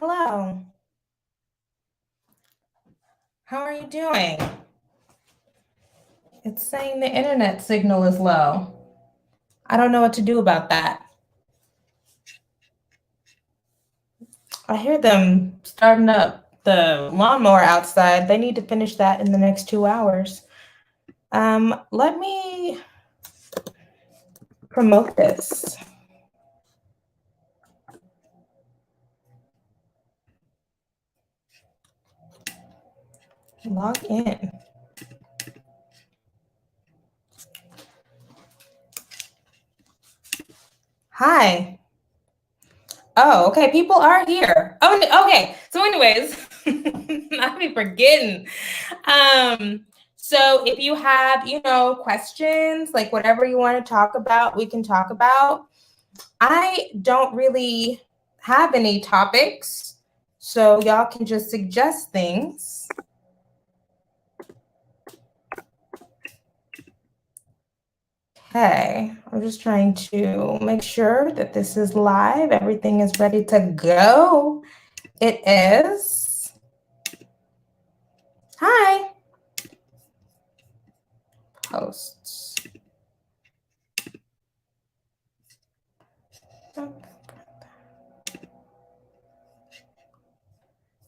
Hello. How are you doing? It's saying the internet signal is low. I don't know what to do about that. I hear them starting up the lawnmower outside. They need to finish that in the next 2 hours. Let me promote this. Log in. Hi. Oh, okay. People are here. Oh, okay. So, anyways, I'll be forgetting. So if you have, questions, like whatever you want to talk about, we can talk about. I don't really have any topics, so y'all can just suggest things. Okay, I'm just trying to make sure that this is live. Everything is ready to go. It is. Hi. Posts.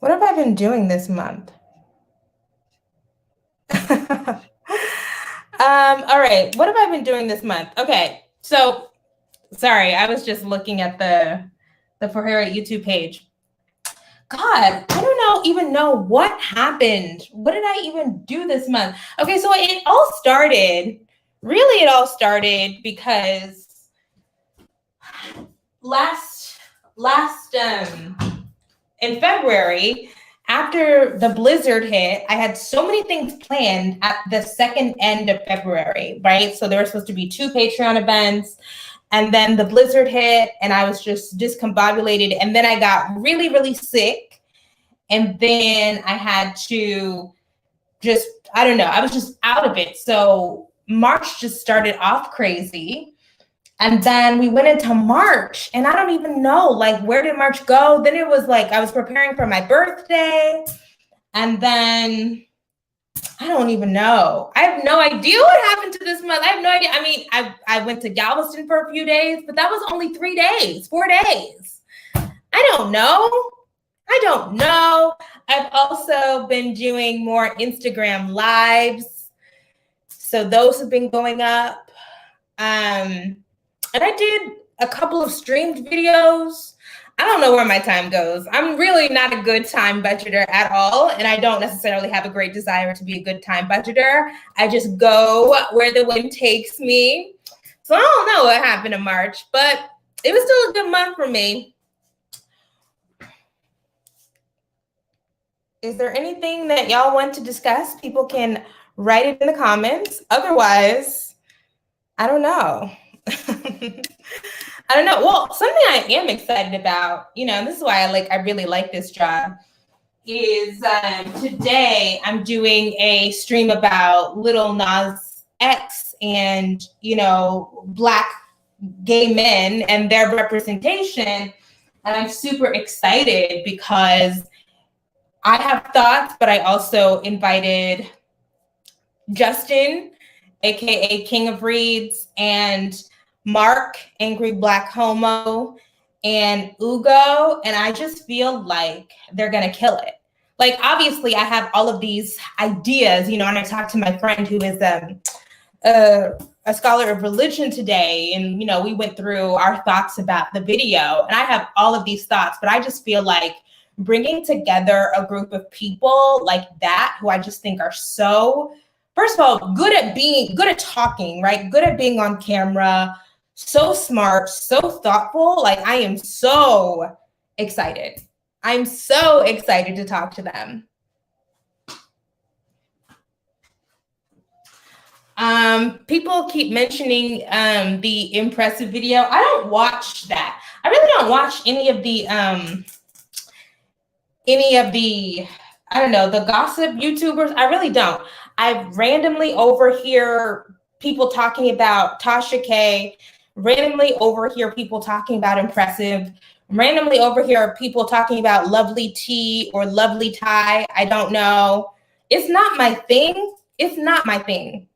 What have I been doing this month? All right, what have I been doing this month? Okay, so sorry, I was just looking at the Ferreira YouTube page. God, I don't even know what happened. What did I even do this month? Okay, so it all started because last in February, after the blizzard hit, I had so many things planned at the second end of February, right? So there were supposed to be 2 Patreon events, and then the blizzard hit, and I was just discombobulated. And then I got really, really sick. And then I had to I don't know, I was just out of it. So March just started off crazy. And then we went into March, and I don't even know, like, where did March go? Then it was like I was preparing for my birthday. And then I don't even know. I have no idea what happened to this month. I have no idea. I mean, I went to Galveston for a few days, but that was only 3 days, 4 days. I don't know. I've also been doing more Instagram lives. So those have been going up. And I did a couple of streamed videos. I don't know where my time goes. I'm really not a good time budgeter at all. And I don't necessarily have a great desire to be a good time budgeter. I just go where the wind takes me. So I don't know what happened in March, but it was still a good month for me. Is there anything that y'all want to discuss? People can write it in the comments. Otherwise, I don't know. I don't know. Well, something I am excited about, this is why I really like this job, is today I'm doing a stream about Lil Nas X and, Black gay men and their representation. And I'm super excited because I have thoughts, but I also invited Justin, aka King of Reeds, and Mark, Angry Black Homo, and Ugo, and I just feel like they're gonna kill it. Like, obviously, I have all of these ideas, and I talked to my friend who is a scholar of religion today, and we went through our thoughts about the video, and I have all of these thoughts, but I just feel like bringing together a group of people like that, who I just think are so, first of all, good at talking, right? Good at being on camera, so smart, so thoughtful. Like, I am so excited. I'm so excited to talk to them. People keep mentioning the impressive video. I don't watch that. I really don't watch any of the I don't know, the gossip YouTubers. I really don't. I randomly overhear people talking about Tasha K, randomly overhear people talking about impressive, Randomly over here, people talking about lovely tea or lovely tie. I don't know. It's not my thing. It's not my thing.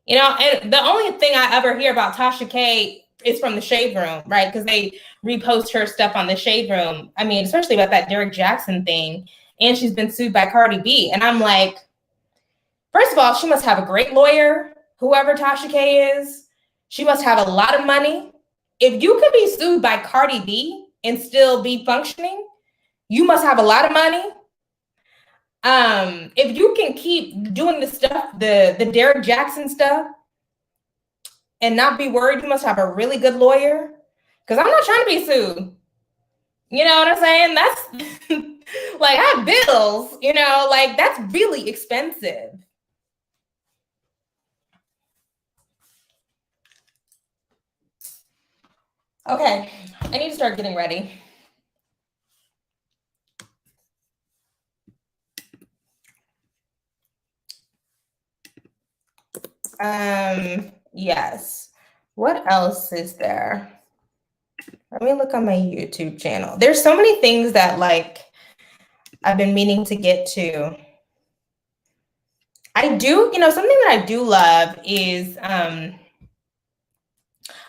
You know, and the only thing I ever hear about Tasha K is from the Shade Room, right? Because they repost her stuff on the Shade Room. I mean, especially about that Derek Jackson thing. And she's been sued by Cardi B. And I'm like, first of all, she must have a great lawyer, whoever Tasha K is. She must have a lot of money. If you could be sued by Cardi B and still be functioning, you must have a lot of money. If you can keep doing the stuff, the Derek Jackson stuff, and not be worried, you must have a really good lawyer. Because I'm not trying to be sued. You know what I'm saying? That's like, I have bills, you know, like that's really expensive. Okay, I need to start getting ready. Yes. What else is there? Let me look on my YouTube channel. There's so many things that like I've been meaning to get to. I do, you know, something that I do love is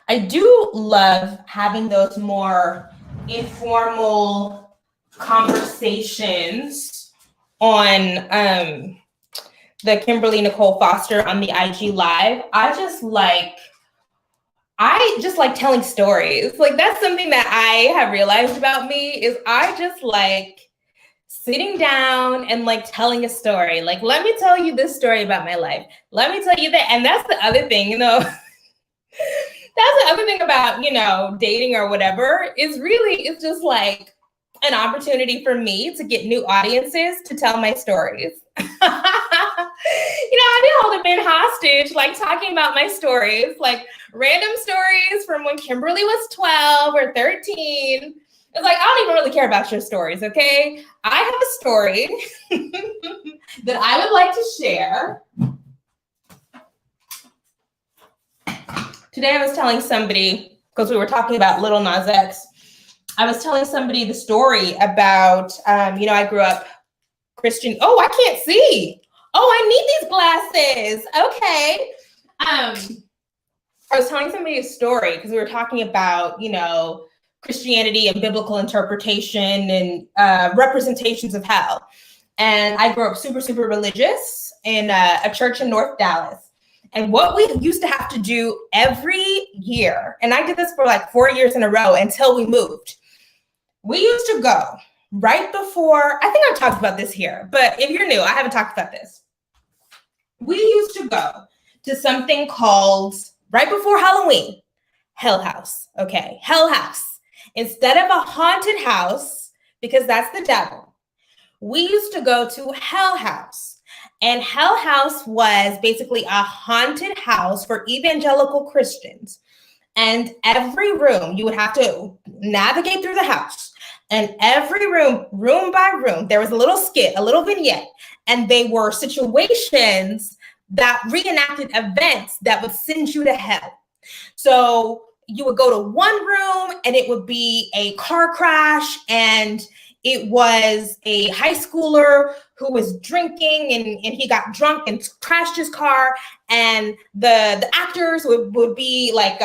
I do love having those more informal conversations on the Kimberly Nicole Foster on the IG Live. I just like telling stories. Like that's something that I have realized about me is I just like sitting down and like telling a story. Like, let me tell you this story about my life. Let me tell you that. And that's the other thing, you know, that's the other thing about, you know, dating or whatever is really, it's just like an opportunity for me to get new audiences to tell my stories. You know, I've been holding men hostage, like talking about my stories, like random stories from when Kimberly was 12 or 13. It's like, I don't even really care about your stories, okay? I have a story that I would like to share. Today I was telling somebody, because we were talking about Lil Nas X, I was telling somebody the story about, you know, I grew up Christian. Oh, I can't see. Oh, I need these glasses. Okay. I was telling somebody a story because we were talking about, you know, Christianity and biblical interpretation and representations of hell. And I grew up super, super religious in a church in North Dallas. And what we used to have to do every year, and I did this for like 4 years in a row until we moved. We used to go right before, I think I've talked about this here, but if you're new, I haven't talked about this. We used to go to something called, right before Halloween, Hell House. Okay, Hell House. Instead of a haunted house, because that's the devil, we used to go to Hell House. And Hell House was basically a haunted house for evangelical Christians. And every room, you would have to navigate through the house. And every room, room by room, there was a little skit, a little vignette. And they were situations that reenacted events that would send you to hell. So you would go to one room and it would be a car crash, and it was a high schooler who was drinking and he got drunk and crashed his car. And the actors would be like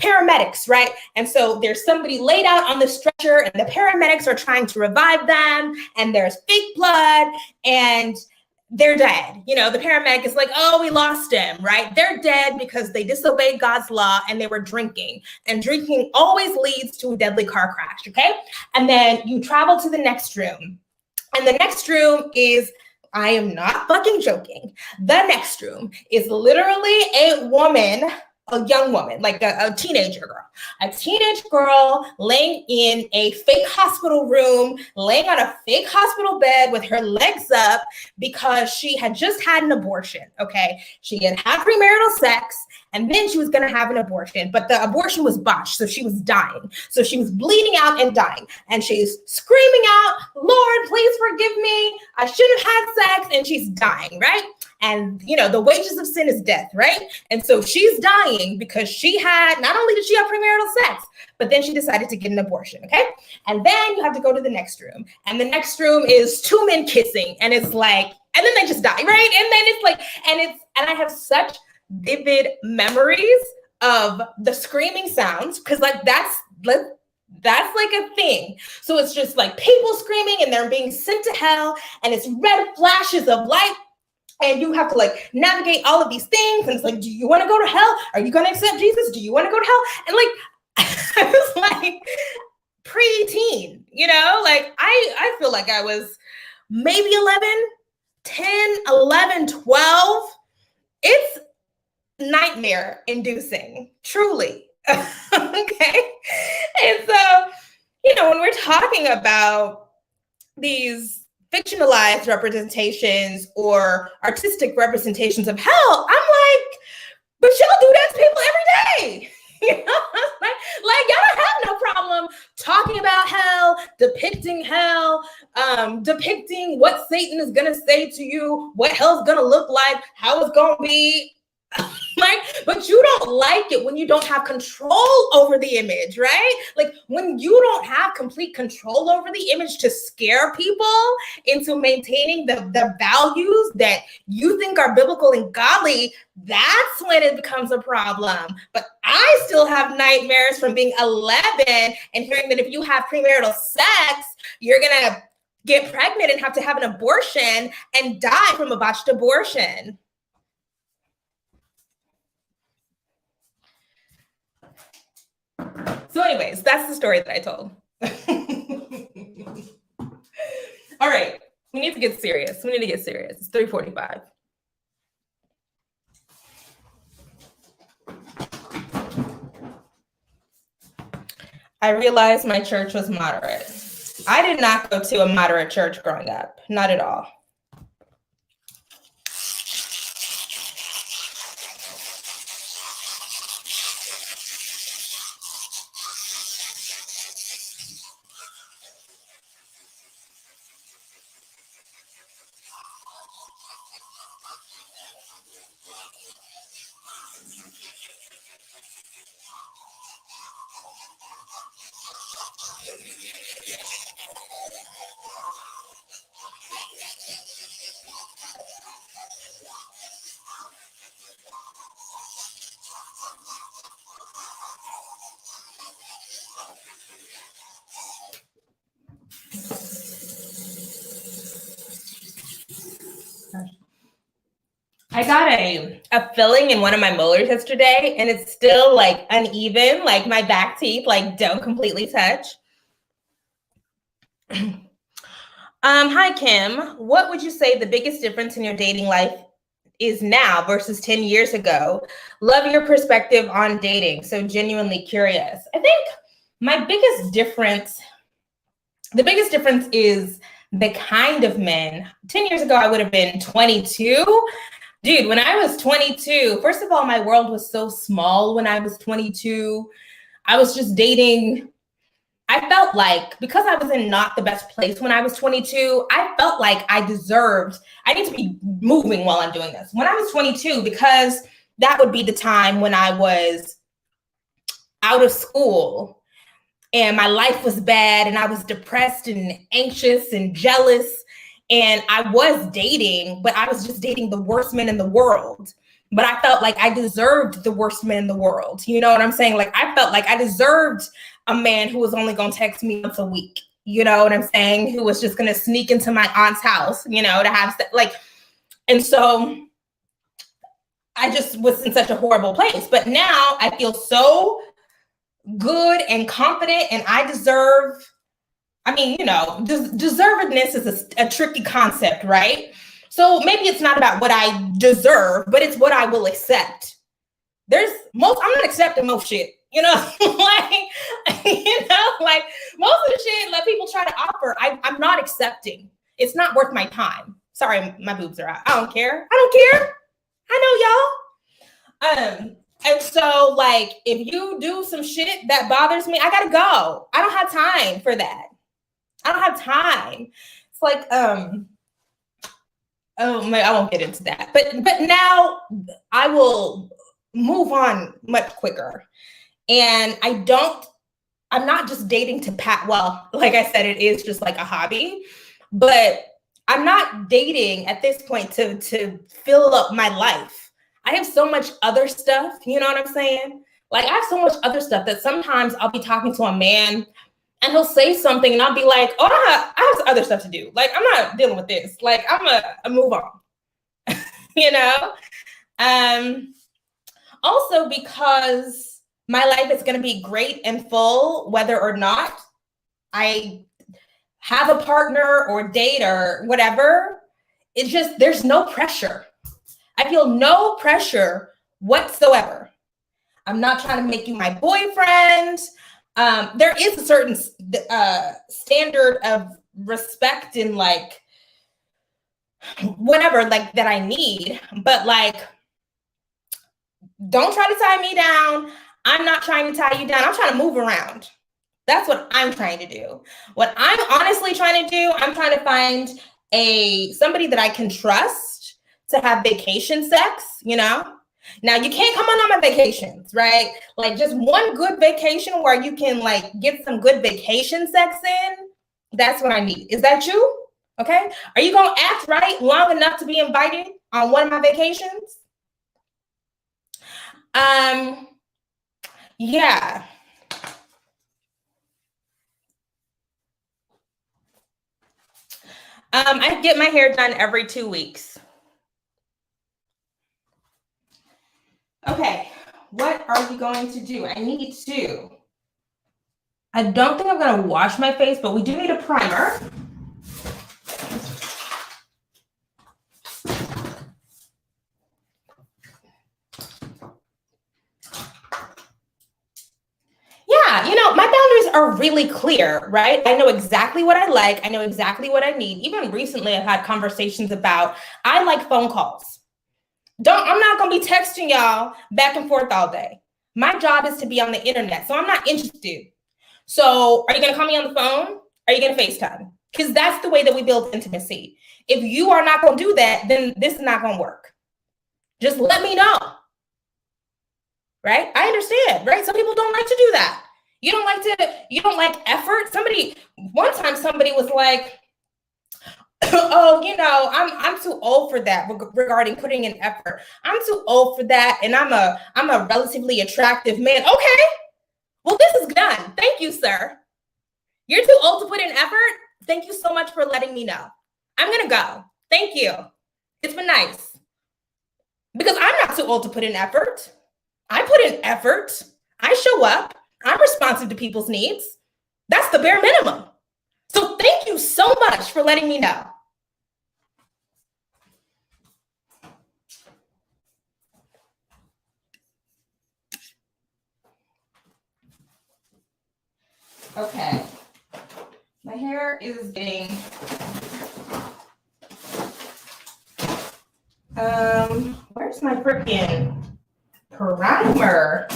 paramedics, right? And so there's somebody laid out on the stretcher and the paramedics are trying to revive them, and there's fake blood and they're dead. You know, the paramedic is like, oh, we lost him, right? They're dead because they disobeyed God's law and they were drinking. And drinking always leads to a deadly car crash, okay? And then you travel to the next room. And the next room is, I am not fucking joking, the next room is literally a woman, a young woman, like a teenage girl laying in a fake hospital room, laying on a fake hospital bed with her legs up because she had just had an abortion, okay? She had had premarital sex, and then she was going to have an abortion, but the abortion was botched, so she was dying. So she was bleeding out and dying, and she's screaming out, Lord, please forgive me. I shouldn't have had sex, and she's dying, right? And, the wages of sin is death, right? And so she's dying because not only did she have premarital sex, but then she decided to get an abortion, okay? And then you have to go to the next room. And the next room is two men kissing. And it's like, and then they just die, right? And then it's like, and I have such vivid memories of the screaming sounds, because that's like a thing. So it's just like people screaming and they're being sent to hell, and it's red flashes of light, and you have to like navigate all of these things. And it's like, do you want to go to hell? Are you going to accept Jesus? Do you want to go to hell? And like, I was like pre-teen, like I feel like I was maybe 10, 11, 12. It's nightmare inducing, truly. Okay. And so, when we're talking about these fictionalized representations or artistic representations of hell, I'm like, but y'all do that to people every day. Like y'all don't have no problem talking about hell, depicting hell, depicting what Satan is gonna say to you, what hell's gonna look like, how it's gonna be. But you don't like it when you don't have control over the image, right? Like when you don't have complete control over the image to scare people into maintaining the values that you think are biblical and godly, that's when it becomes a problem. But I still have nightmares from being 11 and hearing that if you have premarital sex, you're gonna get pregnant and have to have an abortion and die from a botched abortion. So anyways, that's the story that I told. All right, we need to get serious. It's 3:45. I realized my church was moderate. I did not go to a moderate church growing up, not at all. I got a filling in one of my molars yesterday, and it's still like uneven, like my back teeth like don't completely touch. Hi, Kim. What would you say the biggest difference in your dating life is now versus 10 years ago? Love your perspective on dating. So genuinely curious. I think the biggest difference is the kind of men. 10 years ago, I would have been 22. Dude, when I was 22, first of all, my world was so small when I was 22. I was just dating. I felt like because I was in not the best place when I was 22, I felt like I need to be moving while I'm doing this. When I was 22, because that would be the time when I was out of school and my life was bad and I was depressed and anxious and jealous. And I was dating, but I was just dating the worst men in the world. But I felt like I deserved the worst men in the world. You know what I'm saying? Like I felt like I deserved a man who was only going to text me once a week. You know what I'm saying? Who was just going to sneak into my aunt's house, to have like, and so I just was in such a horrible place. But now I feel so good and confident, and I deserve. Deservedness is a tricky concept, right? So maybe it's not about what I deserve, but it's what I will accept. I'm not accepting most shit, like most of the shit that people try to offer, I'm not accepting. It's not worth my time. Sorry, my boobs are out. I don't care. I know y'all. And so like, if you do some shit that bothers me, I gotta go. I don't have time for that. I don't have time. It's like, Oh, I won't get into that. But now I will move on much quicker. And I'm not just dating to well, like I said, it is just like a hobby, but I'm not dating at this point to fill up my life. I have so much other stuff, you know what I'm saying? Like I have so much other stuff that sometimes I'll be talking to a man and he'll say something and I'll be like, oh, I have other stuff to do. Like I'm not dealing with this. Like I'm a move on, you know? Also because my life is going to be great and full, whether or not I have a partner or date or whatever. It's just, there's no pressure. I feel no pressure whatsoever. I'm not trying to make you my boyfriend. There is a certain standard of respect and like whatever, like that I need, but like, don't try to tie me down. I'm not trying to tie you down. I'm trying to move around. That's what I'm trying to do. What I'm honestly trying to do, I'm trying to find somebody that I can trust to have vacation sex, you know? Now you can't come on my vacations, right? Like just one good vacation where you can like get some good vacation sex in. That's what I need. Is that you? Okay. Are you gonna act right long enough to be invited on one of my vacations? Yeah. I get my hair done every 2 weeks. Okay, what are you going to do? I don't think I'm going to wash my face, but we do need a primer. Yeah, my boundaries are really clear, right? I know exactly what I like. I know exactly what I need. Even recently, I've had conversations about, I like phone calls. I'm not going to be texting y'all back and forth all day. My job is to be on the internet, so I'm not interested. So are you going to call me on the phone? Are you going to FaceTime? Because that's the way that we build intimacy. If you are not going to do that, then this is not going to work. Just let me know. Right? I understand, right? Some people don't like to do that. You don't like effort. One time somebody was like, oh, I'm too old for that regarding putting in effort. I'm too old for that. And I'm a relatively attractive man. Okay. Well, this is done. Thank you, sir. You're too old to put in effort. Thank you so much for letting me know. I'm going to go. Thank you. It's been nice. Because I'm not too old to put in effort. I put in effort. I show up. I'm responsive to people's needs. That's the bare minimum. So thank you so much for letting me know. Okay. My hair is getting where's my freaking primer?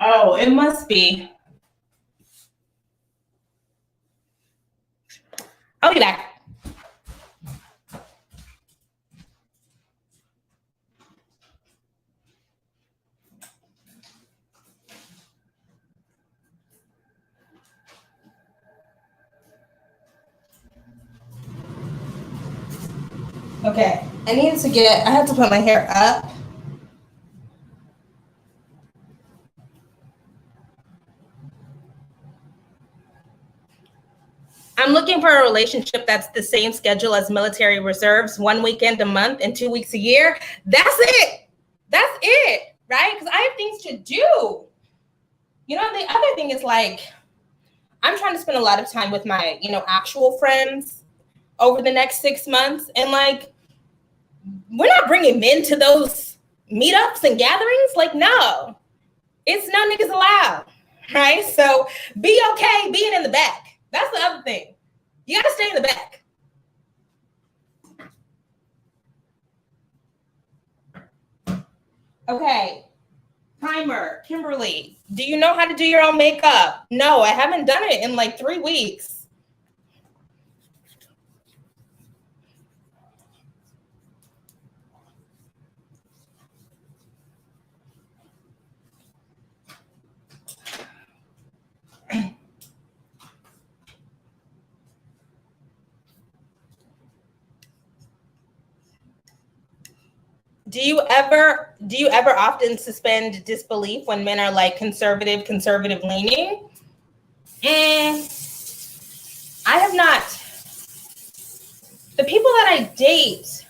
Oh, it must be. I'll be back. Okay, I have to put my hair up. I'm looking for a relationship that's the same schedule as military reserves, 1 weekend a month and 2 weeks a year. That's it. That's it, right? Because I have things to do. The other thing is like, I'm trying to spend a lot of time with my, actual friends over the next 6 months. And like, we're not bringing men to those meetups and gatherings. Like, no, it's no niggas allowed, right? So be okay being in the back. That's the other thing. You got to stay in the back. Okay. Primer, Kimberly, do you know how to do your own makeup? No, I haven't done it in like 3 weeks. Do you ever often suspend disbelief when men are like conservative leaning? I have not. The people that I date,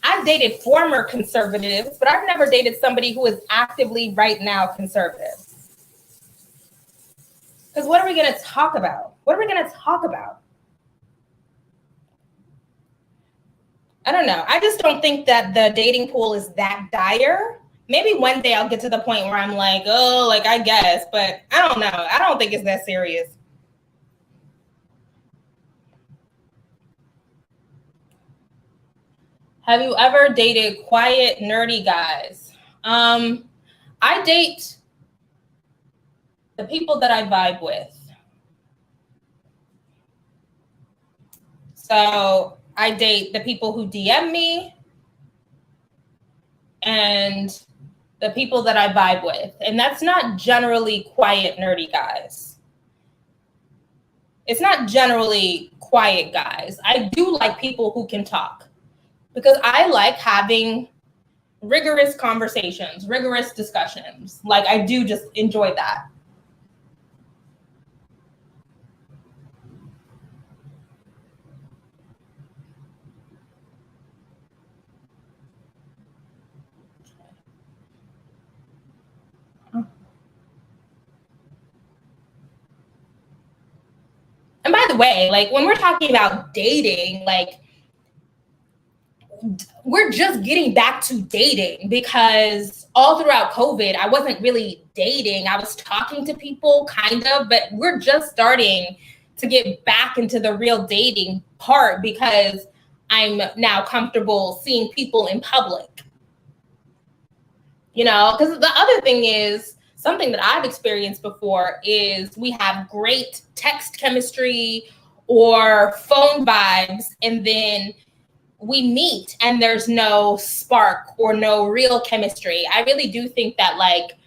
I've dated former conservatives, but I've never dated somebody who is actively right now conservative. Because what are we going to talk about? What are we going to talk about? I don't know. I just don't think that the dating pool is that dire. Maybe one day I'll get to the point where I'm like, oh, like I guess, but I don't know. I don't think it's that serious. Have you ever dated quiet, nerdy guys? I date the people that I vibe with. So I date the people who DM me and the people that I vibe with. And that's not generally quiet, nerdy guys. It's not generally quiet guys. I do like people who can talk because I like having rigorous conversations, rigorous discussions. Like I do just enjoy that. And by the way, like when we're talking about dating, like we're just getting back to dating because all throughout COVID, I wasn't really dating. I was talking to people kind of, but we're just starting to get back into the real dating part because I'm now comfortable seeing people in public. You know, because the other thing is something that I've experienced before is we have great text chemistry or phone vibes, and then we meet and there's no spark or no real chemistry. I really do think that like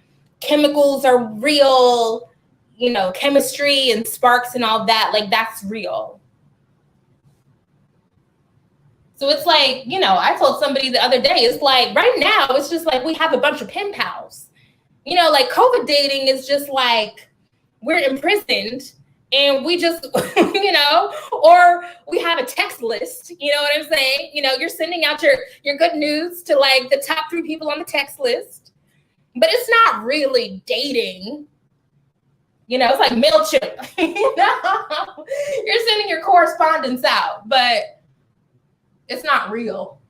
chemicals are real, you know, chemistry and sparks and all that, like that's real. So it's like, you know, I told somebody the other day, it's like right now, it's just like we have a bunch of pen pals. You know, like COVID dating is just like we're imprisoned and we just, you know, or we have a text list, you know what I'm saying? You know, you're sending out your good news to like the top 3 people on the text list, but it's not really dating. You know, it's like MailChimp. You know? You're sending your correspondence out, but it's not real.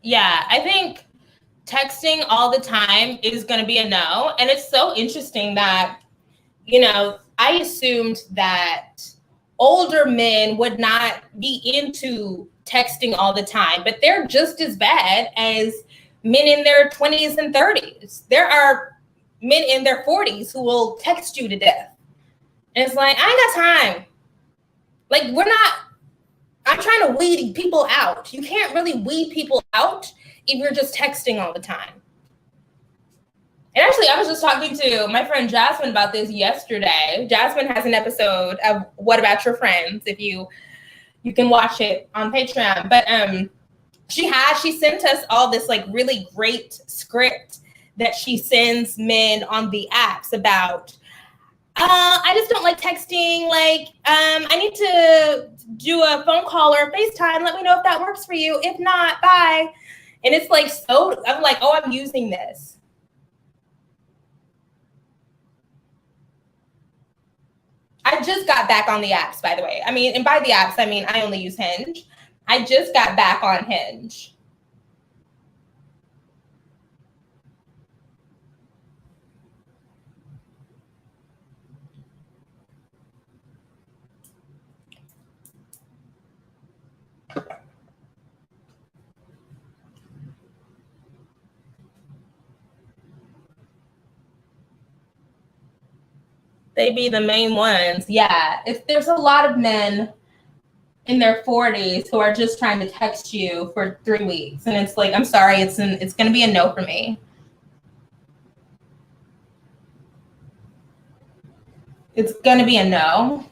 Yeah, I think texting all the time is going to be a no. And it's so interesting that, you know, I assumed that older men would not be into texting all the time, but they're just as bad as men in their 20s and 30s. There are men in their 40s who will text you to death. And it's like, I ain't got time. Like, I'm trying to weed people out. You can't really weed people out if you're just texting all the time. And actually, I was just talking to my friend Jasmine about this yesterday. Jasmine has an episode of What About Your Friends, if you can watch it on Patreon. But she sent us all this like really great script that she sends men on the apps about. I just don't like texting. Like, I need to do a phone call or a FaceTime. Let me know if that works for you. If not, bye. And it's like, so I'm like, oh, I'm using this. I just got back on the apps, by the way. I mean, and by the apps, I mean, I only use Hinge. I just got back on Hinge. They be the main ones. Yeah. If there's a lot of men in their 40s who are just trying to text you for 3 weeks, and it's like, I'm sorry, it's going to be a no for me. It's going to be a no.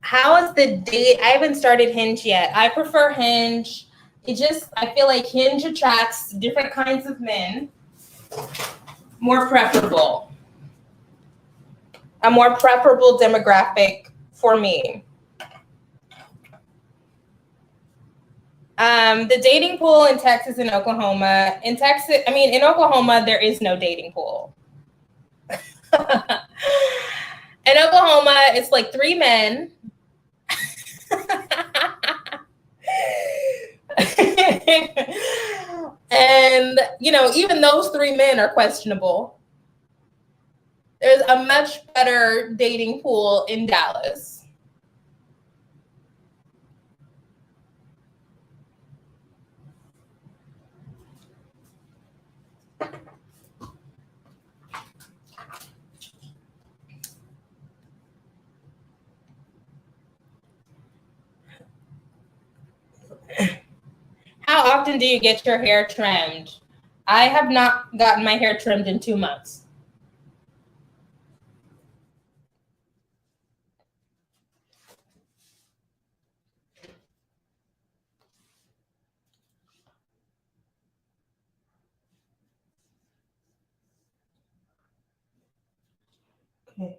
How is the date? I haven't started Hinge yet. I prefer Hinge. I feel like Hinge attracts different kinds of men. More preferable. A more preferable demographic for me. The dating pool in Texas and Oklahoma. In Oklahoma, there is no dating pool. In Oklahoma, it's like 3 men. And, even those 3 men are questionable. There's a much better dating pool in Dallas. How often do you get your hair trimmed? I have not gotten my hair trimmed in 2 months. Okay.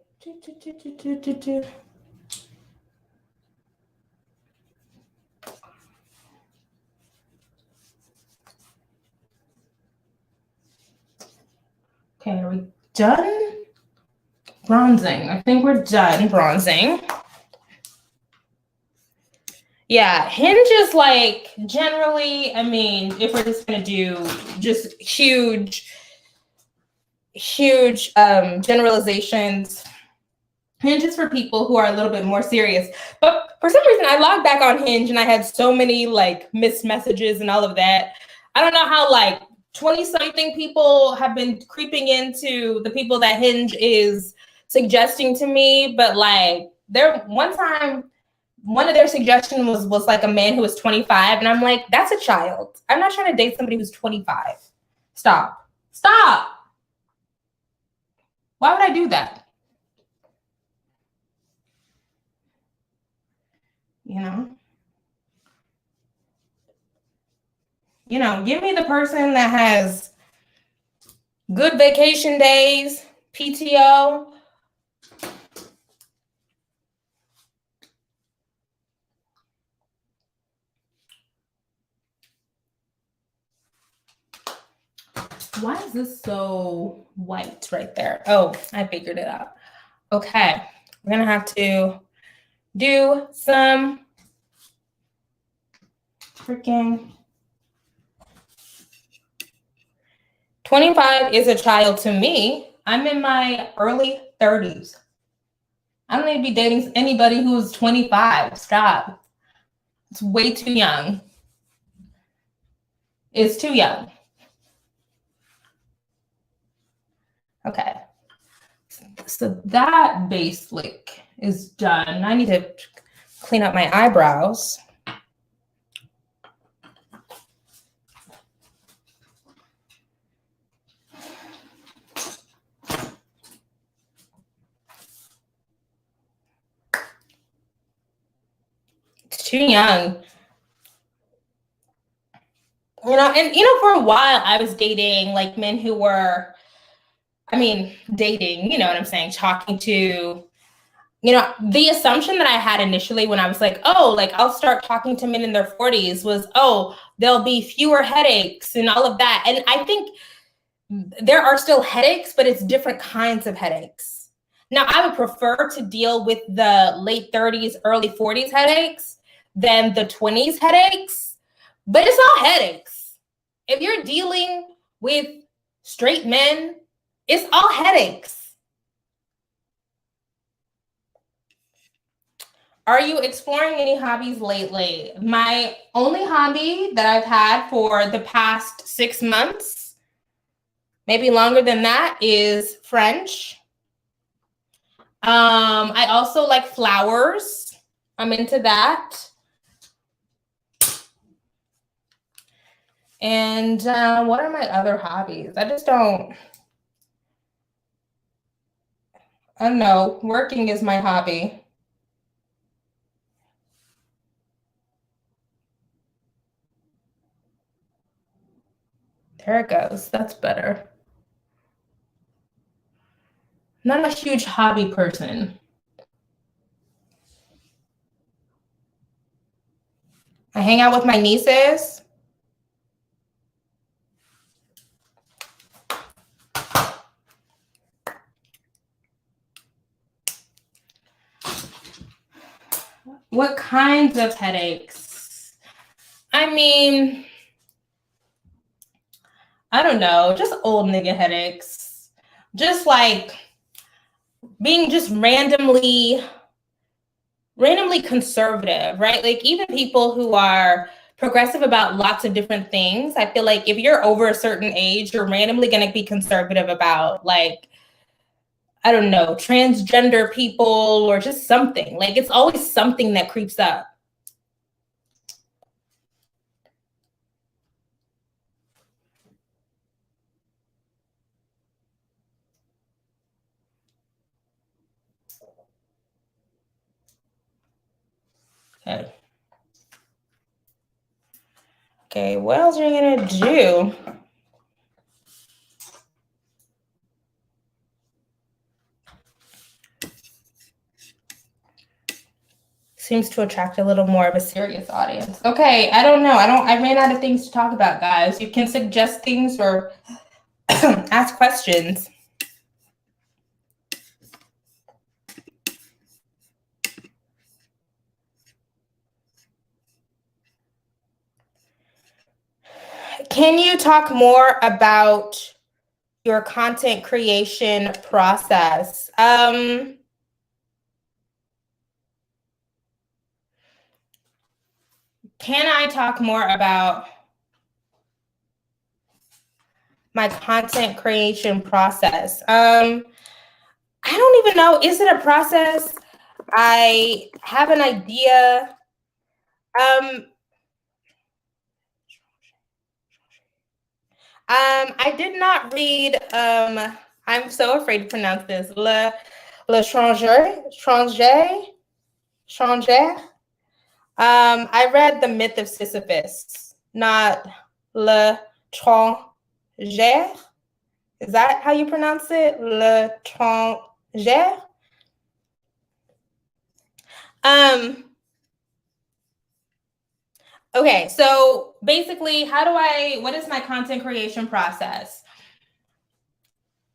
Okay, are we done bronzing? I think we're done bronzing. Yeah, Hinge is like generally, if we're just gonna do just huge generalizations, Hinge is for people who are a little bit more serious. But for some reason, I logged back on Hinge and I had so many like missed messages and all of that. I don't know how like 20-something people have been creeping into the people that Hinge is suggesting to me, but like one time, one of their suggestions was like a man who was 25, and I'm like, that's a child. I'm not trying to date somebody who's 25. Stop. Why would I do that? Give me the person that has good vacation days, PTO. Why is this so white right there? Oh, I figured it out. Okay, we're gonna have to do some freaking 25 is a child to me. I'm in my early 30s. I don't need to be dating anybody who's 25. Stop. It's way too young. It's too young. Okay. So that base lick is done. I need to clean up my eyebrows. It's too young. And for a while I was dating like men who were, dating, you know what I'm saying, talking to, you know, the assumption that I had initially when I was like, oh, like I'll start talking to men in their 40s was, oh, there'll be fewer headaches and all of that. And I think there are still headaches, but it's different kinds of headaches. Now, I would prefer to deal with the late 30s, early 40s headaches than the 20s headaches, but it's all headaches. If you're dealing with straight men, it's all headaches. Are you exploring any hobbies lately? My only hobby that I've had for the past 6 months, maybe longer than that, is French. I also like flowers. I'm into that. And what are my other hobbies? I don't know. Working is my hobby. There it goes. That's better. Not a huge hobby person. I hang out with my nieces. What kinds of headaches? I mean, I don't know, just old nigga headaches. Just like being just randomly conservative, right? Like even people who are progressive about lots of different things, I feel like if you're over a certain age, you're randomly going to be conservative about, like, I don't know, transgender people or just something. Like it's always something that creeps up. Okay. Okay, what else are you gonna do? Seems to attract a little more of a serious audience. Okay, I don't know. I ran out of things to talk about, guys. You can suggest things or ask questions. Can you talk more about your content creation process? Can I talk more about my content creation process? I don't even know. Is it a process? I have an idea. I did not read, I'm so afraid to pronounce this, Étranger. I read The Myth of Sisyphus, not L'Étranger. Is that how you pronounce it? L'Étranger? Okay, so basically, what is my content creation process?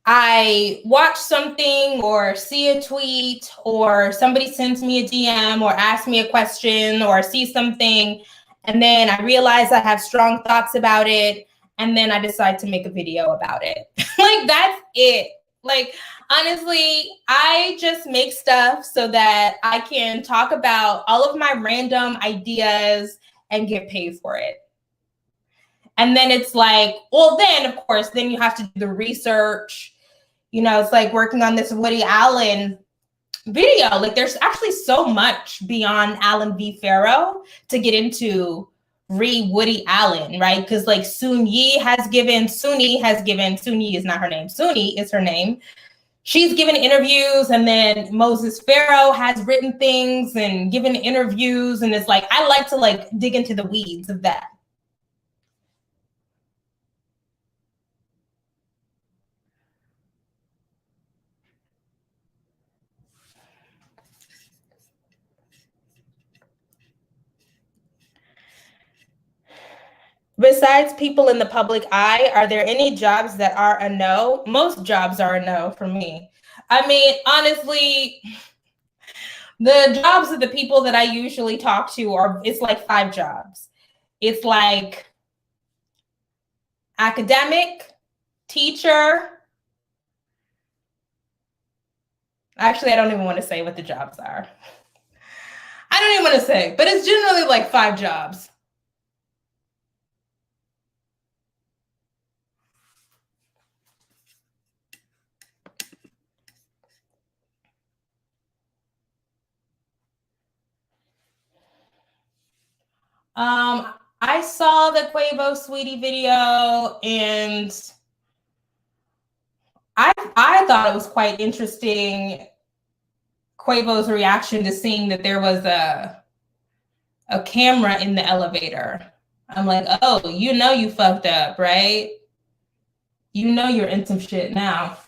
I watch something or see a tweet or somebody sends me a DM or asks me a question or see something, and then I realize I have strong thoughts about it, and then I decide to make a video about it. Like, that's it. Like, honestly, I just make stuff so that I can talk about all of my random ideas and get paid for it. And then it's like, well, then of course, then you have to do the research. You know, it's like working on this Woody Allen video. Like there's actually so much beyond Allen v. Farrow to get into Woody Allen, right? Because like Suni is not her name. Suni is her name. She's given interviews, and then Moses Farrow has written things and given interviews. And it's like, I like to like dig into the weeds of that. Besides people in the public eye, are there any jobs that are a no? Most jobs are a no for me. I mean, honestly, the jobs of the people that I usually talk to it's like 5 jobs. It's like academic, teacher. Actually, I don't even want to say what the jobs are. I don't even want to say, but it's generally like 5 jobs. I saw the Quavo Sweetie video, and I thought it was quite interesting, Quavo's reaction to seeing that there was a camera in the elevator. I'm like, oh, you know you fucked up, right? You know you're in some shit now.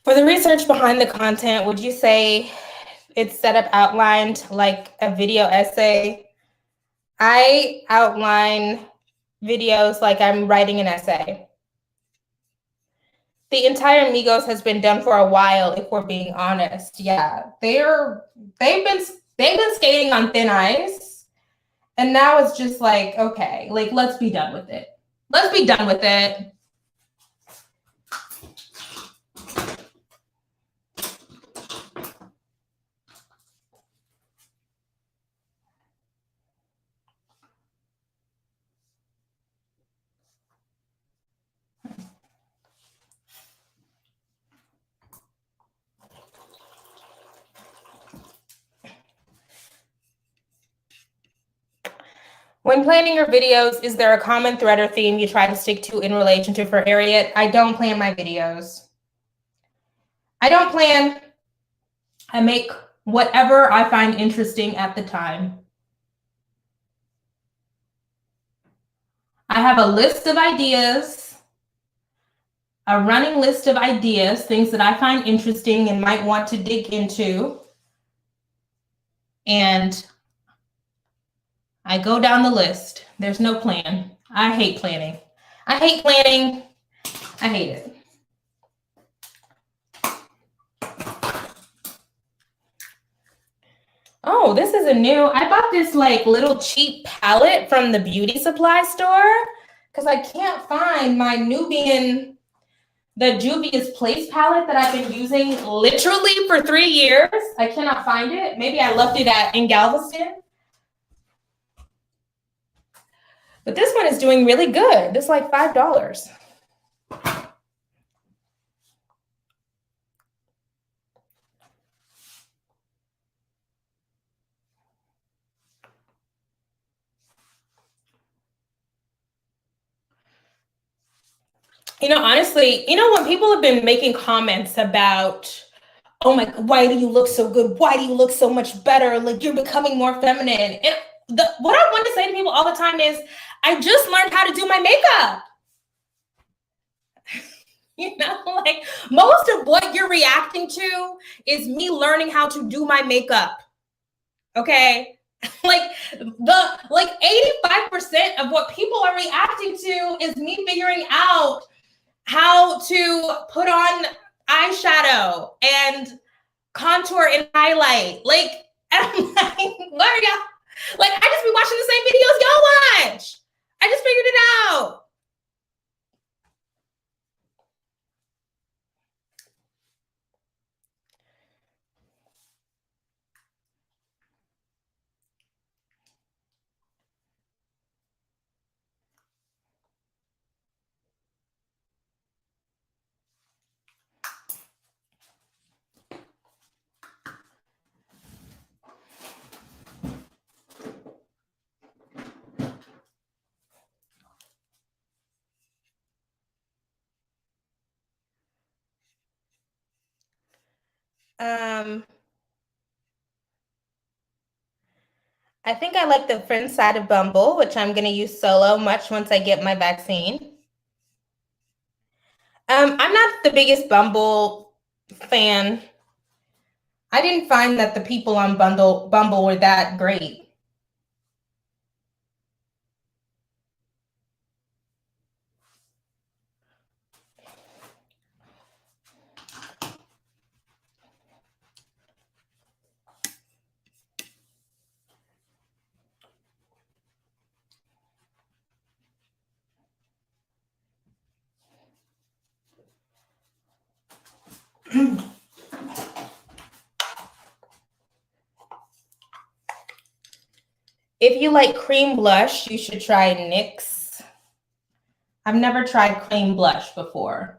For the research behind the content, would you say it's set up outlined like a video essay? I outline videos like I'm writing an essay. The entire Migos has been done for a while, if we're being honest. Yeah, they've been skating on thin ice, and now it's just like, okay, like let's be done with it. Let's be done with it. When planning your videos, is there a common thread or theme you try to stick to in relation to for Harriet? I don't plan my videos. I don't plan. I make whatever I find interesting at the time. I have a list of ideas, a running list of ideas, things that I find interesting and might want to dig into. And I go down the list. There's no plan. I hate planning. I hate planning. I hate it. Oh, this is a new, I bought this like little cheap palette from the beauty supply store because I can't find my Nubian, the Juvia's Place palette that I've been using literally for 3 years. I cannot find it. Maybe I left it in Galveston. But this one is doing really good. It's like $5. You know, honestly, you know, when people have been making comments about, oh my, why do you look so good? Why do you look so much better? Like you're becoming more feminine. And what I want to say to people all the time is, I just learned how to do my makeup. You know, like most of what you're reacting to is me learning how to do my makeup. Okay. Like 85% of what people are reacting to is me figuring out how to put on eyeshadow and contour and highlight. Like, I'm like, what are y'all? Like, I just be watching the same videos y'all watch. I just figured it out. I think I like the friend side of Bumble, which I'm going to use solo much once I get my vaccine. I'm not the biggest Bumble fan. I didn't find that the people on Bumble were that great. If you like cream blush, you should try NYX. I've never tried cream blush before.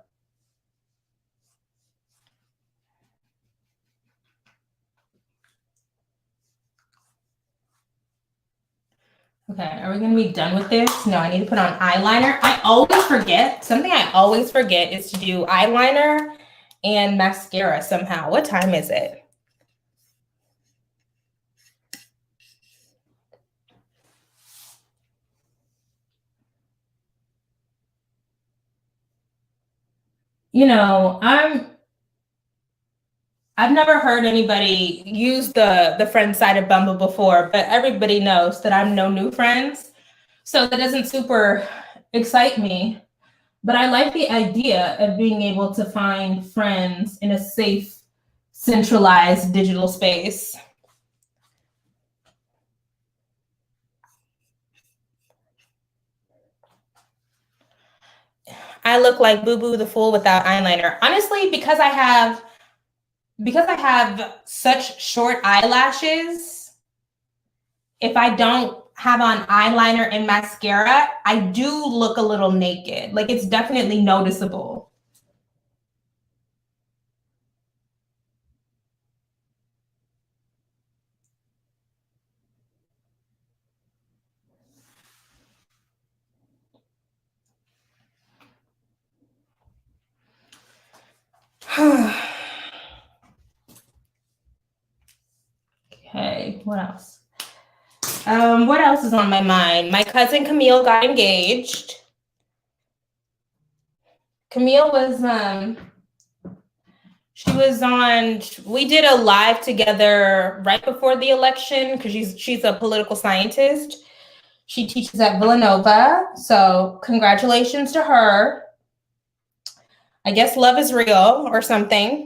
Okay, are we gonna be done with this? No, I need to put on eyeliner. I always forget, something I always forget is to do eyeliner and mascara somehow. What time is it? You know, I've never heard anybody use the friend side of Bumble before, but everybody knows that I'm no new friends. So that doesn't super excite me. But I like the idea of being able to find friends in a safe, centralized digital space. I look like Boo Boo the Fool without eyeliner. Honestly, because I have such short eyelashes, if I don't have on eyeliner and mascara, I do look a little naked. Like, it's definitely noticeable. Okay, what else? What else is on my mind? My cousin Camille got engaged. Camille was she was on, we did a live together right before the election because she's a political scientist. She teaches at Villanova. So congratulations to her. I guess love is real or something.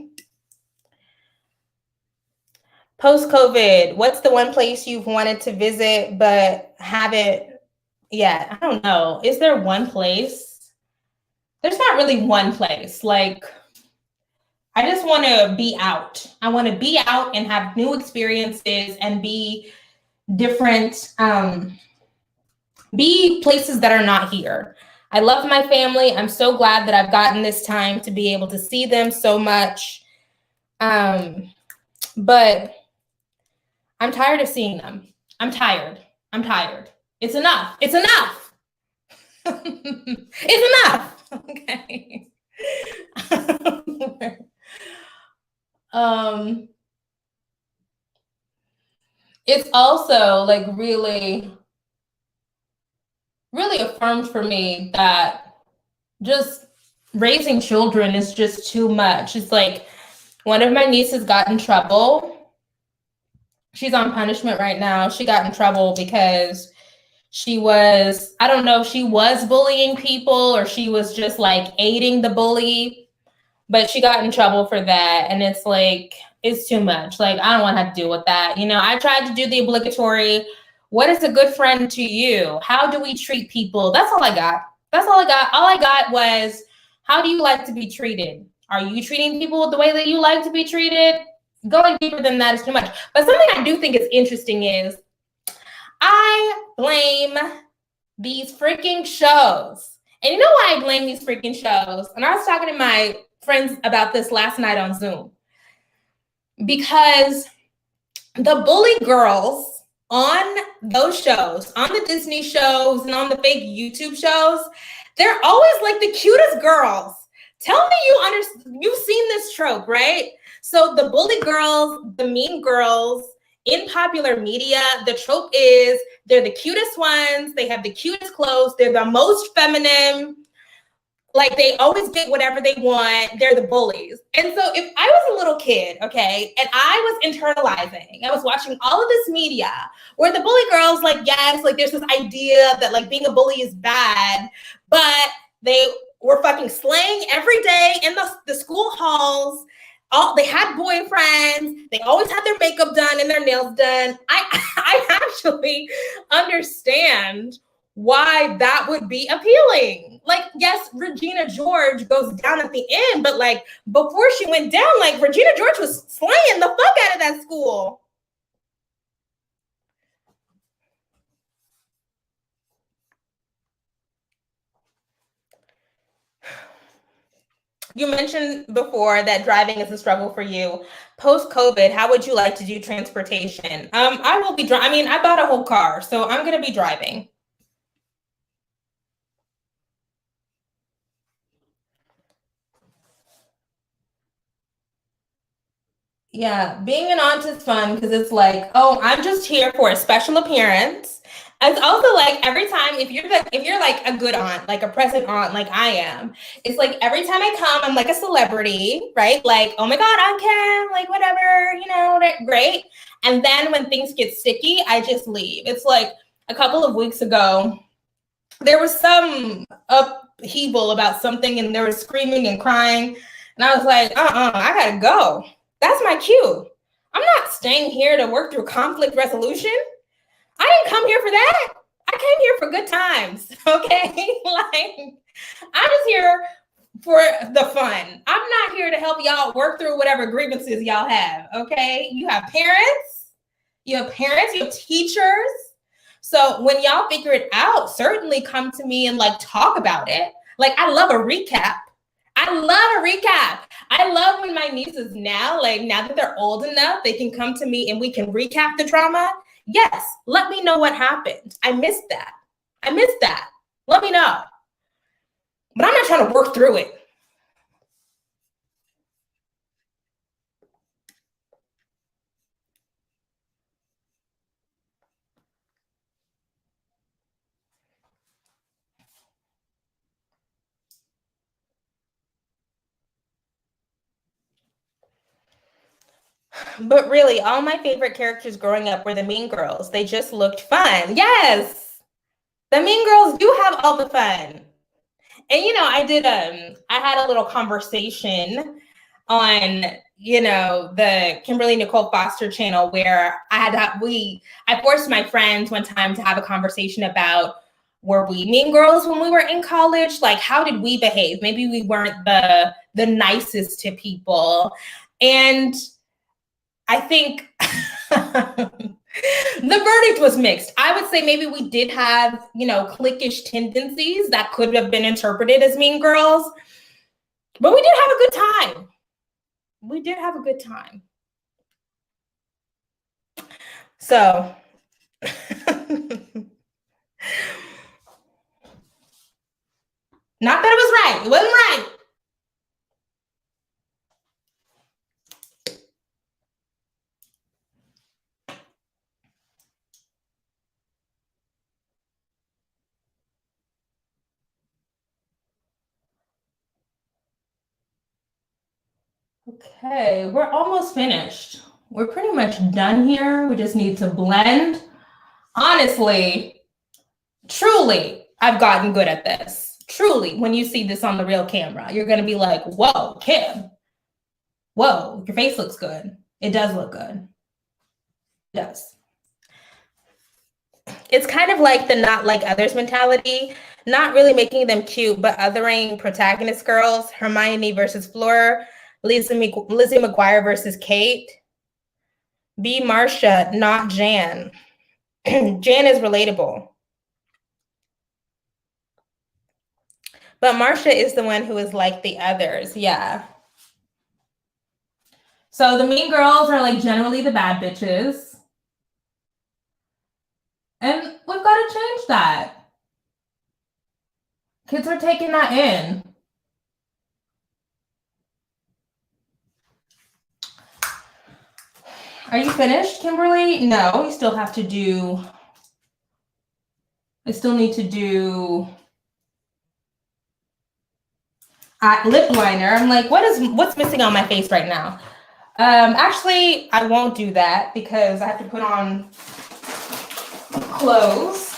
Post-COVID, what's the one place you've wanted to visit but haven't yet? I don't know. Is there one place? There's not really one place. Like, I just want to be out. I want to be out and have new experiences and be different, be places that are not here. I love my family. I'm so glad that I've gotten this time to be able to see them so much. But I'm tired of seeing them. I'm tired. It's enough. It's enough. It's enough. Okay. It's also like really affirmed for me that just raising children is just too much. It's like one of my nieces got in trouble. She's on punishment right now. She got in trouble because she was, I don't know if she was bullying people or she was just like aiding the bully, but she got in trouble for that. And it's like, it's too much. Like, I don't want to have to deal with that. You know, I tried to do the obligatory, what is a good friend to you? How do we treat people? That's all I got. That's all I got. All I got was, how do you like to be treated? Are you treating people the way that you like to be treated? Going deeper than that is too much. But something I do think is interesting is I blame these freaking shows. And you know why I blame these freaking shows? And I was talking to my friends about this last night on Zoom. Because the bully girls on those shows, on the Disney shows and on the fake YouTube shows, they're always like the cutest girls Tell me you've seen this trope, right? So the bully girls, the mean girls in popular media, the trope is they're the cutest ones, they have the cutest clothes, they're the most feminine, like they always get whatever they want, they're the bullies. And so if I was a little kid, okay, and I was internalizing, I was watching all of this media where the bully girls, like, yes, like there's this idea that like being a bully is bad, but they were fucking slaying every day in the school halls. They had boyfriends. They always had their makeup done and their nails done. I actually understand why that would be appealing. Like, yes, Regina George goes down at the end, but like before she went down, like Regina George was slaying the fuck out of that school. You mentioned before that driving is a struggle for you. Post-COVID, how would you like to do transportation? I will be driving. I mean, I bought a whole car, so I'm going to be driving. Yeah, being an aunt is fun because it's like, oh, I'm just here for a special appearance. It's also like every time if you're like a good aunt, like a present aunt, like I am, it's like every time I come, I'm like a celebrity, right? Like, oh my God, Aunt Kim, like whatever, great. And then when things get sticky, I just leave. It's like a couple of weeks ago, there was some upheaval about something, and there was screaming and crying, and I was like, I gotta go. That's my cue. I'm not staying here to work through conflict resolution. I didn't come here for that. I came here for good times. Okay. Like, I'm just here for the fun. I'm not here to help y'all work through whatever grievances y'all have. Okay. You have parents, you have teachers. So when y'all figure it out, certainly come to me and like talk about it. Like, I love a recap. I love when my nieces now, like now that they're old enough, they can come to me and we can recap the drama. Yes, let me know what happened. I missed that. Let me know. But I'm not trying to work through it. But really, all my favorite characters growing up were the Mean Girls. They just looked fun. Yes, the Mean Girls do have all the fun. And I had a little conversation on the Kimberly Nicole Foster channel where I forced my friends one time to have a conversation about, were we mean girls when we were in college? Like, how did we behave? Maybe we weren't the nicest to people. And I think the verdict was mixed. I would say maybe we did have, cliquish tendencies that could have been interpreted as mean girls, but we did have a good time. So, not that it was right. It wasn't right. Okay, we're almost finished. We're pretty much done here. We just need to blend. Honestly, truly, I've gotten good at this. Truly, when you see this on the real camera, you're going to be like, whoa, Kim, whoa, your face looks good. It does look good. It does. It's kind of like the not like others mentality, not really making them cute, but othering protagonist girls, Hermione versus Fleur, Lizzie McGuire versus Kate. Be Marcia, not Jan. Jan is relatable. But Marcia is the one who is like the others. Yeah. So the mean girls are like generally the bad bitches. And we've got to change that. Kids are taking that in. Are you finished, Kimberly? No, you still have to do, I still need to do lip liner. I'm like, what's missing on my face right now? Actually, I won't do that because I have to put on clothes.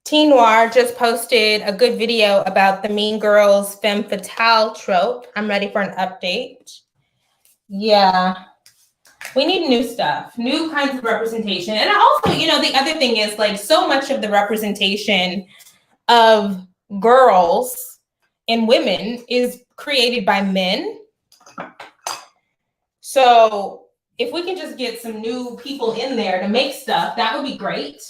Teen Noir just posted a good video about the Mean Girls femme fatale trope. I'm ready for an update. Yeah, we need new stuff, new kinds of representation. And also, you know, the other thing is like so much of the representation of girls and women is created by men. So if we can just get some new people in there to make stuff, that would be great.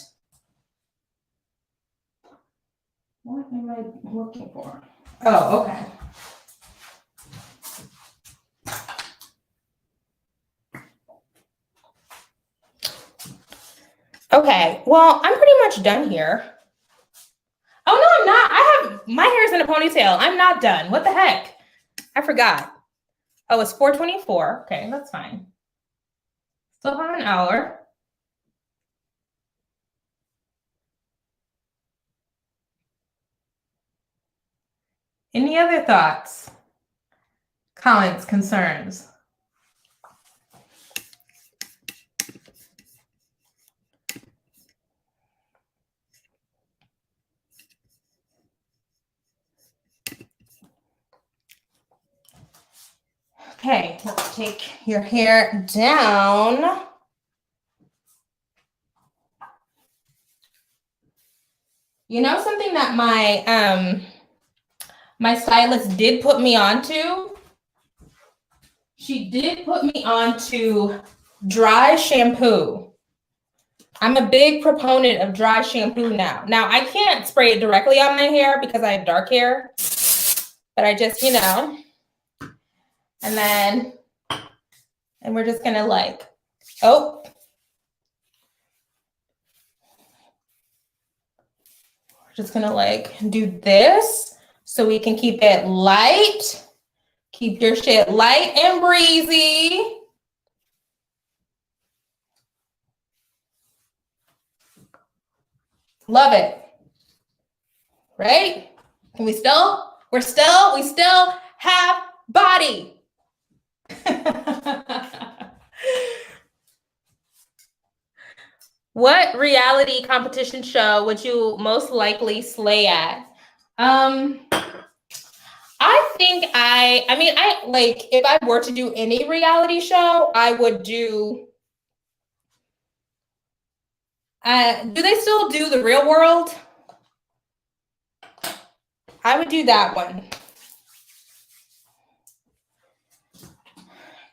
What am I looking for? Oh, okay. Okay, well, I'm pretty much done here. Oh, no, I'm not. My hair's in a ponytail. I'm not done. What the heck? I forgot. Oh, it's 4:24. Okay, that's fine. Still have an hour. Any other thoughts, comments, concerns? Okay, let's take your hair down. You know something that my stylist did put me onto? She did put me onto dry shampoo. I'm a big proponent of dry shampoo now. Now, I can't spray it directly on my hair because I have dark hair, but I just, you know, and we're just gonna like, oh. We're just gonna like do this so we can keep it light. Keep your shit light and breezy. Love it. Right? Can we still? We still have body. What reality competition show would you most likely slay at? I think I mean, I like if I were to do any reality show, I would do. Do they still do The Real World? I would do that one.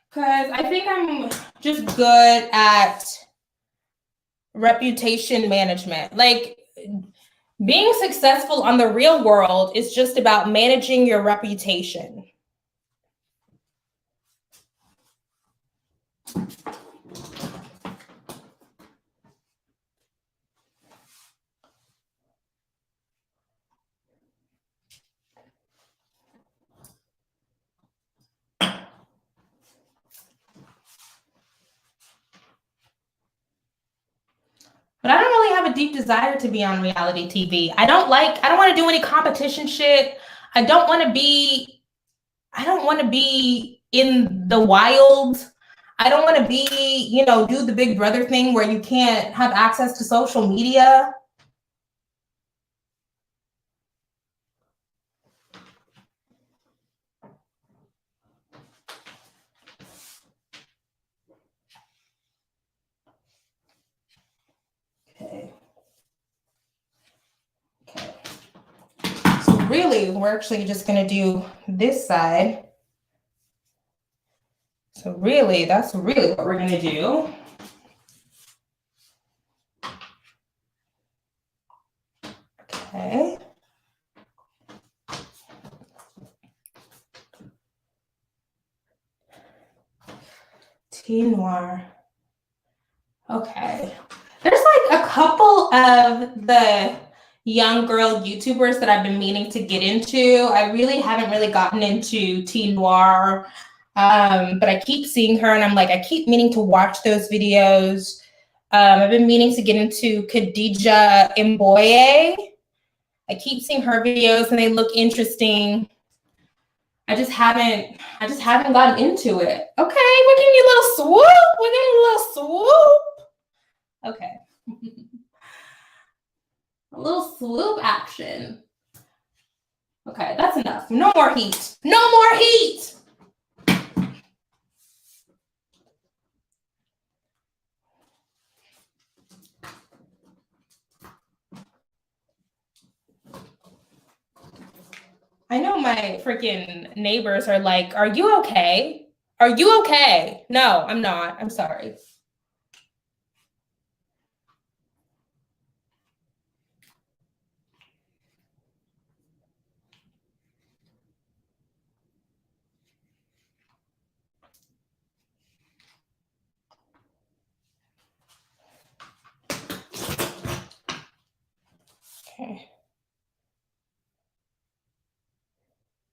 Because I think I'm just good at reputation management. Like being successful on The Real World is just about managing your reputation. But I don't really have a deep desire to be on reality TV. I don't want to do any competition shit. I don't want to be in the wild. I don't want to be, you know, do the Big Brother thing where you can't have access to social media. Okay. Okay. So really, we're actually just going to do this side. So really, that's really what we're going to do. Okay. Teen Noir. Okay. There's like a couple of the young girl YouTubers that I've been meaning to get into. I really haven't really gotten into Teen Noir, but I keep seeing her and I'm like, I keep meaning to watch those videos. I've been meaning to get into Khadija Mboye. I keep seeing her videos and they look interesting. I just haven't gotten into it. Okay, we're getting a little swoop. We're getting a little swoop. Okay. A little swoop action. Okay, that's enough. No more heat. No more heat. I know my freaking neighbors are like, are you okay? Are you okay? No, I'm not. I'm sorry. Okay.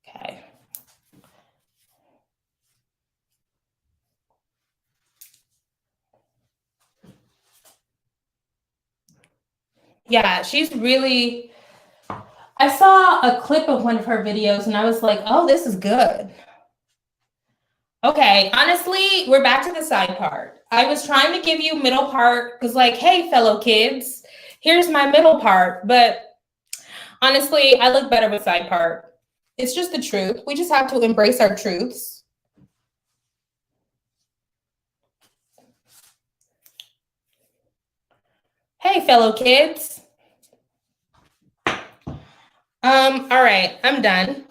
Okay. Yeah, she's really, I saw a clip of one of her videos and I was like, oh, this is good. Okay, honestly, we're back to the side part. I was trying to give you middle part because like, hey, fellow kids, here's my middle part. But honestly, I look better with side part. It's just the truth. We just have to embrace our truths. Hey, fellow kids. All right, I'm done.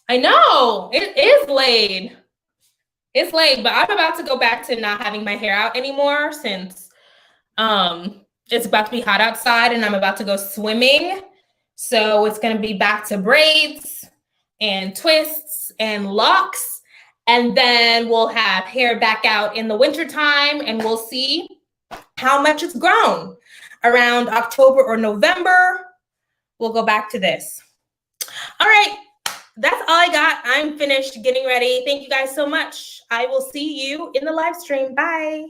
I know, it is late. It's late, but I'm about to go back to not having my hair out anymore since it's about to be hot outside and I'm about to go swimming. So it's going to be back to braids and twists and locks. And then we'll have hair back out in the wintertime and we'll see how much it's grown. Around October or November, we'll go back to this. All right. That's all I got. I'm finished getting ready. Thank you guys so much. I will see you in the live stream. Bye.